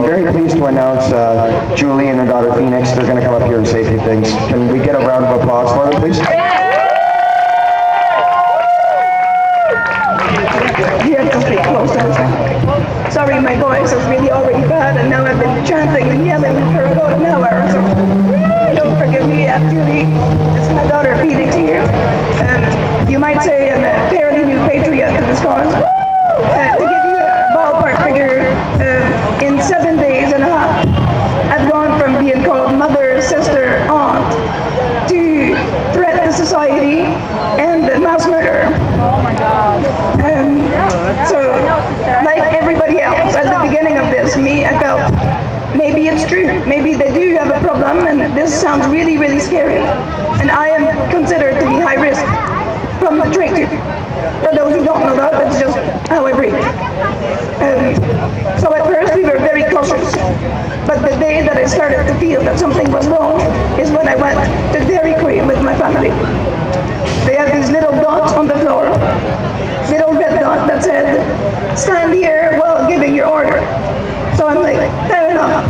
very pleased to announce Julie and her daughter Phoenix. They're going to come up here and say a few things. Can we get a round of applause for them, please? You have to speak closer. Sorry, my voice is really already bad, and now I've been chanting and yelling for about an hour. So don't forgive me, Julie. This is my daughter Phoenix here. You might say I'm a fairly new patriot to this cause. To give you a ballpark figure, in 7 days and a half, I've gone from being called mother, sister, aunt, to threat to society and mass murder. Oh my God. So, like everybody else, at the beginning of this, I felt maybe it's true. Maybe they do have a problem, and this sounds really, really scary. And I am considered to be high risk from the trait. For those who don't know that, that's just how I breathe. So at first we were very cautious. But the day that I started to feel that something was wrong is when I went to Dairy Queen with my family. They had these little dots on the floor, little red dot that said, stand here while giving your order. So I'm like, fair enough.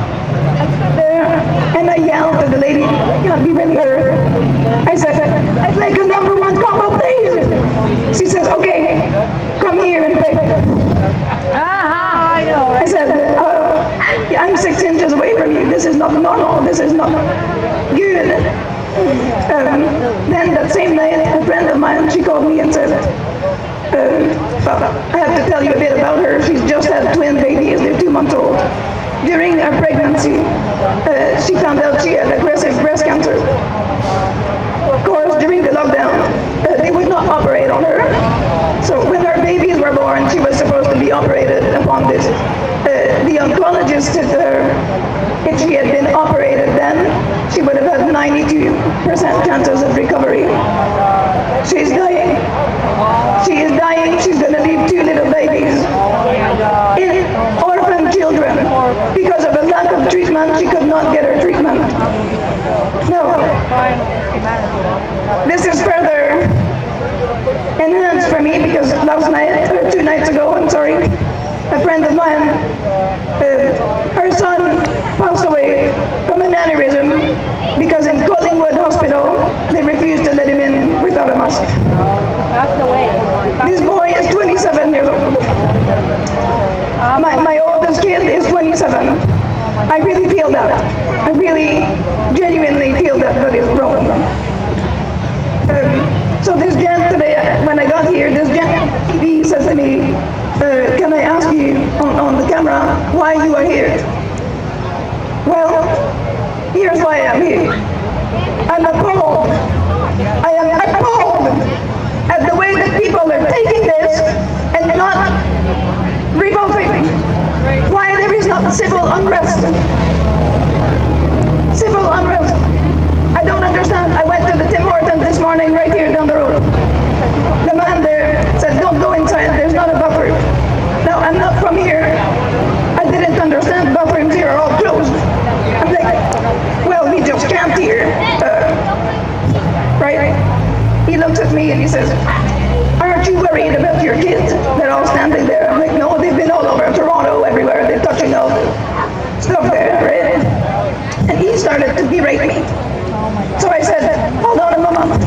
There. And I yelled to the lady, can't be really heard. I said, I'd like a number one combo, please. She says, okay, come here and pay. I know. I said, I'm 6 inches away from you. This is not normal. This is not good. Then that same night, a friend of mine, she called me and said, I have to tell you a bit about her. She's just had twin babies. They're 2 months old. During her pregnancy, she found out she had aggressive breast cancer. Of course, during the lockdown, they would not operate on her. So when her babies were born, she was supposed to be operated upon this. The oncologist said to her, if she had been operated then, she would have had 92% chances of recovery. She's dying. She is dying. She's going to leave 2 little babies. Orphan children. Because of a lack of treatment, she could not get her treatment. No. This is further enhanced for me because last night, or 2 nights ago, I'm sorry, a friend of mine, her son passed away from an aneurysm because in Collingwood Hospital, they refused to let him in without a mask. That's the way. This boy is 27 years old. My oldest kid is 27. I really feel that. I really genuinely feel that is wrong. So this gent today, when I got here, this gent TV says to me, can I ask you on the camera why you are here? Well, here's why I'm here. I'm appalled. I am appalled at the way that people are taking this and not revolting. Why there is not civil unrest. Civil unrest. I don't understand. I went to the Tim Hortons this morning right here down the road. The man there said, don't go inside. There's not a buffer. Now, I'm not from here. I didn't understand bathrooms here are all closed. I'm like, well, we just camped here. Right? He looks at me and he says, aren't you worried about your kids? They're all standing there. I'm like, no, they've been all over Toronto, everywhere. They're touching all the stuff there, right? And he started to berate me. So I said, hold on a moment.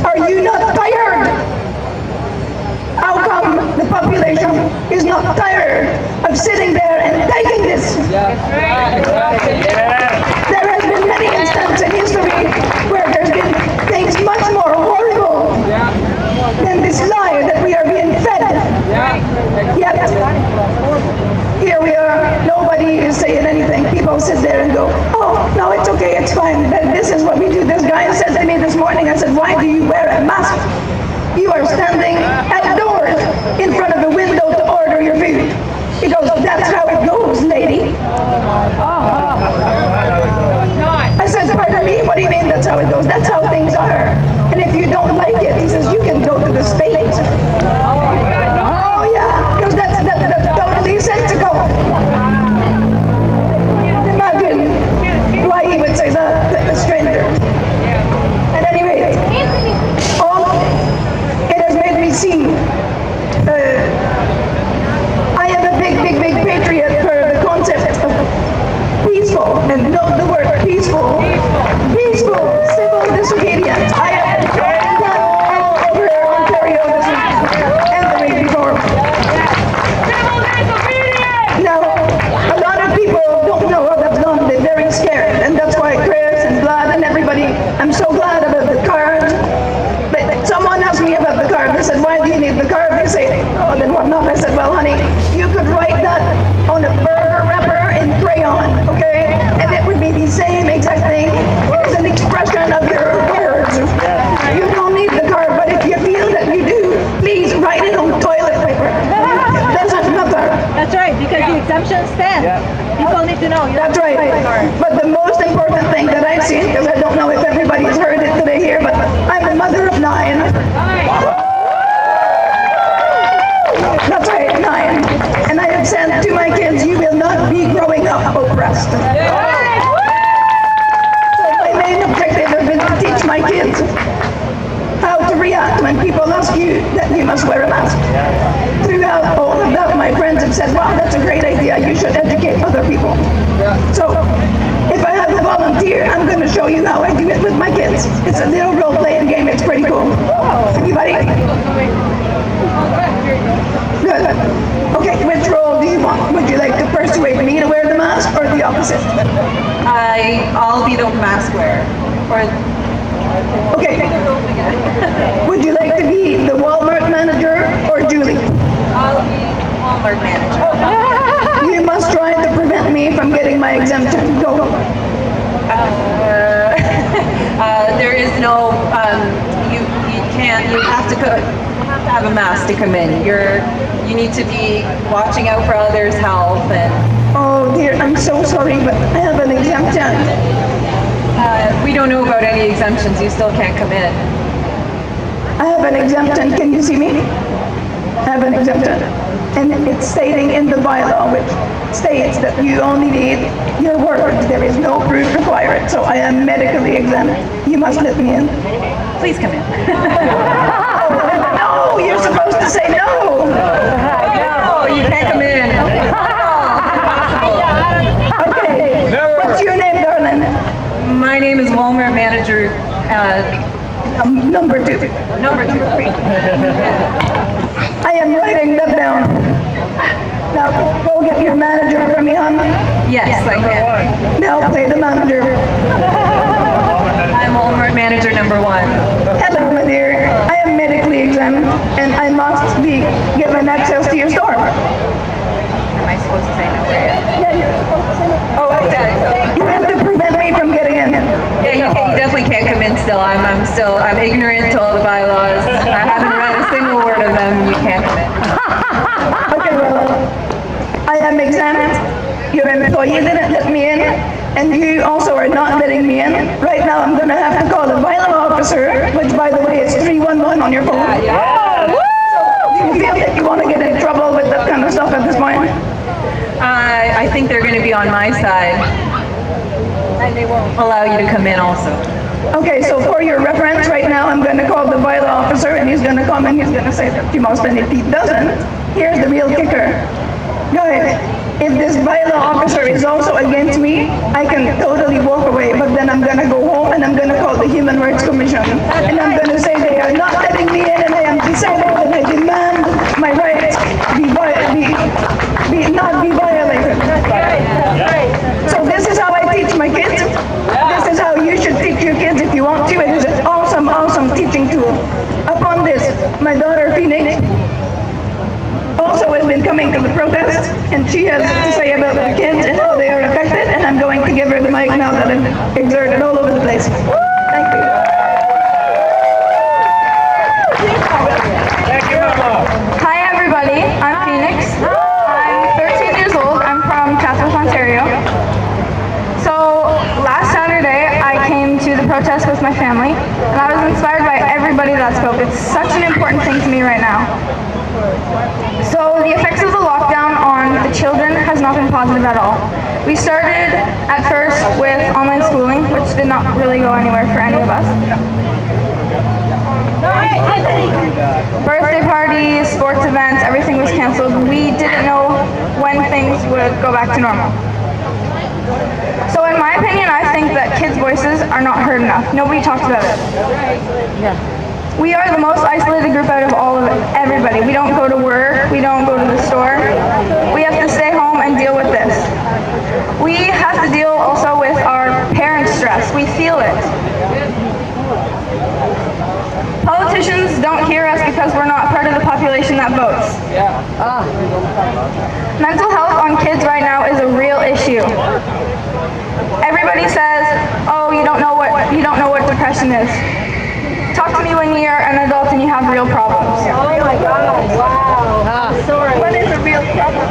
Are you not tired? How come the population is not tired of sitting there and taking this? There has been many instances in history where there's been things much more horrible than this lie that we are being fed. Yet, here we are, nobody is saying anything. People sit there and go, oh, no, it's okay, it's fine. This is what we do. This guy said to me this morning, I said, why do you wear a mask? You are standing outdoors in front of a window to order your food. He goes, that's how it goes, lady. I said, pardon me, what do you mean that's how it goes? That's how things are. And if you don't like it, he says, you can go to the States. Oh yeah, because that's totally sensical. Imagine why he would say that to a stranger. At any rate, it has made me see I am a big patriot for the love the word peaceful. Peaceful, civil disobedience. I have done all over Ontario this week and the week before. Now, a lot of people don't know what that's done. They're very scared, and that's why Chris and Vlad and everybody, I'm so glad about the card. But someone asked me about the card. They said, why do you need the card? They say, oh, then what not? I said, well, honey, you could write that on a burger wrapper in crayon, okay? And it would be the same exact thing. It is an expression of your words. You don't need the card, but if you feel that you do, please write it on toilet paper. Doesn't matter. That's right, because the exemption stands. People need to know. That's right. But the most important thing that I've seen, because I don't know if everybody's heard it today here, but I'm a mother of 9. That's right, 9. And I have said to my kids, you will not be growing up oppressed. So my main objective has been to teach my kids how to react when people ask you that you must wear a mask. Throughout all of that, my friends have said, wow, that's a great idea. You should educate other people. So if I have a volunteer, I'm going to show you how I do it with my kids. It's a little role-playing game. It's pretty cool. Anybody? Good. Okay, which role do you want? Would you like to persuade me to wear the mask or the opposite? I'll be the mask wearer. Okay. Would you like to be the Walmart manager or Julie? I'll be Walmart manager. You must try to prevent me from getting my exemption. Go. There is no, you can't, you have to have a mask to come in. You need to be watching out for others' health and Oh dear, I'm so sorry, but I have an exemption. we don't know about any exemptions. You still can't come in. I have an exemption. Can you see me? I have an exemption. And it's stating in the bylaw, which states that you only need your word. There is no proof required. So I am medically exempt. You must let me in. Please come in. No, you're supposed to say no. No, you can't come in. Okay. What's your name, darling? My name is Walmart manager, Number 2. number 2. I am writing that down. Now, go get your manager for me, hon. Yes, I can. Now play the manager. I'm Walmart manager number 1. Hello, my dear. I am medically exempt, and I must be given access to your store. Am I supposed to say no? Yeah, you're supposed to say no. Oh, okay. You have to prevent me from getting in. Yeah, you definitely can't come in still. I'm ignorant to all the bylaws. I haven't read a single word of them. You can't come in. Okay, well, I am exempt. Your employee didn't let me in, and you also are not letting me in. Right now, I'm going to have to call the bylaw officer, which, by the way, is 311 on your phone. Yeah. Do you feel that you want to get in trouble with that kind of stuff at this point? I think they're going to be on my side. And they won't allow you to come in also. Okay, so for your reference, right now, I'm going to call the bylaw officer, and he's going to come and he's going to say that you must, and if he doesn't, here's the real kicker. Guys, if this bylaw officer is also against me, I can totally walk away, but then I'm going to go home and I'm going to call the Human Rights Commission, and I'm going to say they are not letting me in, and I am disabled, and I demand my rights not be violated. So this is how I teach my kids. This is how you should teach your kids if you want to. It is an awesome, awesome teaching tool. Upon this, my daughter Phoenix also has been coming to the protest, and she has to say about the kids and how they are affected, and I'm going to give her the mic now that I've exerted all over the place. Thank you. Hi everybody, I'm Phoenix. I'm 13 years old. I'm from Chatsworth, Ontario. So last Saturday I came to the protest with my family, and I was inspired by everybody that spoke. It's such an important thing to me right now. So the effects of the lockdown on the children has not been positive at all. We started at first with online schooling, which did not really go anywhere for any of us. Birthday parties, sports events, everything was canceled. We didn't know when things would go back to normal. So in my opinion, I think that kids' voices are not heard enough. Nobody talks about it. We are the most isolated group out of all of everybody. We don't go to work, we don't go to the store. We have to stay home and deal with this. We have to deal also with our parents' stress. We feel it. Politicians don't hear us because we're not part of the population that votes. Mental health on kids right now is a real issue. Everybody says, "Oh, you don't know what depression is." Talk to me when you're an adult and you have real problems. Oh my God, wow. Sorry. What is a real problem?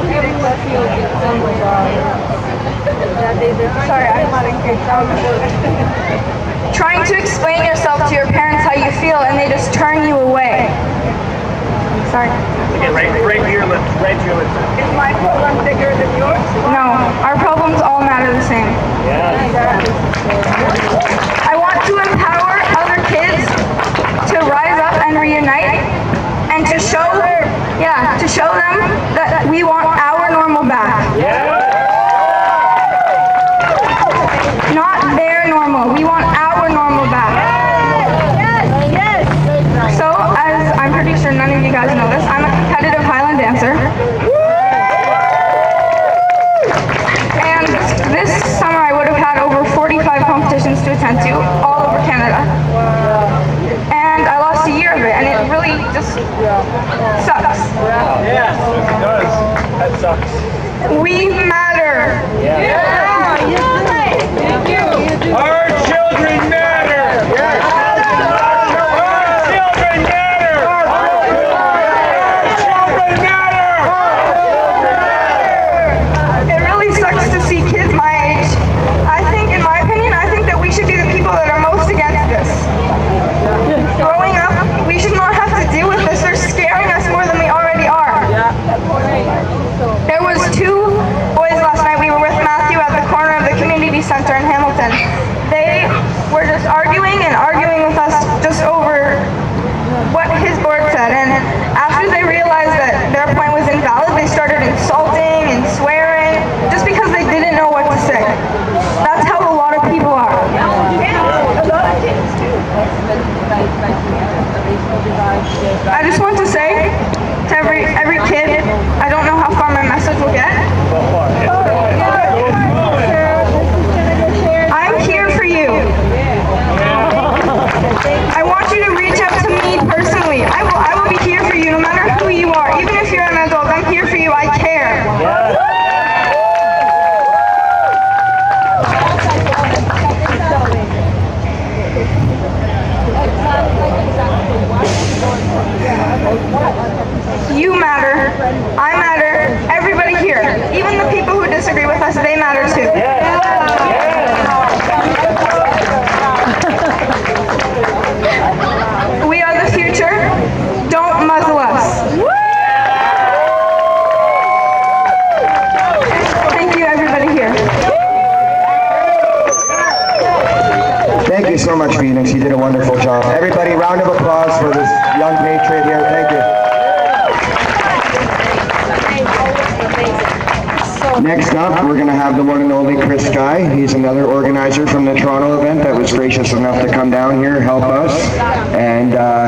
Sorry, I'm not trying to explain yourself to your parents how you feel and they just turn you away. Sorry. Okay, right to your lips, right to your lips. Is my problem bigger than yours? No, our problems all matter the same. I want to empower other kids to rise up and reunite and to show them that we want our normal back. Not their normal. We want our normal back. So, as I'm pretty sure none of you guys know this, I'm a competitive Highland dancer. And this summer I would have had over 45 competitions to attend to all over Canada. And I lost a year of it, and it really just sucks. Yes, it does. That sucks. We matter. Our children matter. Our children matter. Our children matter. It really sucks to see kids my age. In my opinion, I think that we should be the people that are most against this. Growing up, we should not have to deal with this. They're scaring us more than we already are. There was two boys last night. We were with Matthew at the corner of the community center in Hamilton. They were just arguing with us just over what his board said. And after they realized that their point was invalid, they started insulting and swearing just because they didn't know what to say. That's how a lot of people are. I just want to say to every kid, I don't know how far my message will get. I'm here for you. I want you to reach out to me personally. I will be here for you no matter who you are. Even if you're an adult, I'm here for you. I care. You matter. I matter. Everybody here. Even the people who disagree with us, they matter too. We are the future. Don't muzzle us. Thank you, everybody here. Thank you so much, Phoenix. You did a wonderful job. Everybody, round of applause for this young patriot here. Thank you. Next up, we're going to have the one and only Chris Guy. He's another organizer from the Toronto event that was gracious enough to come down here, help us, and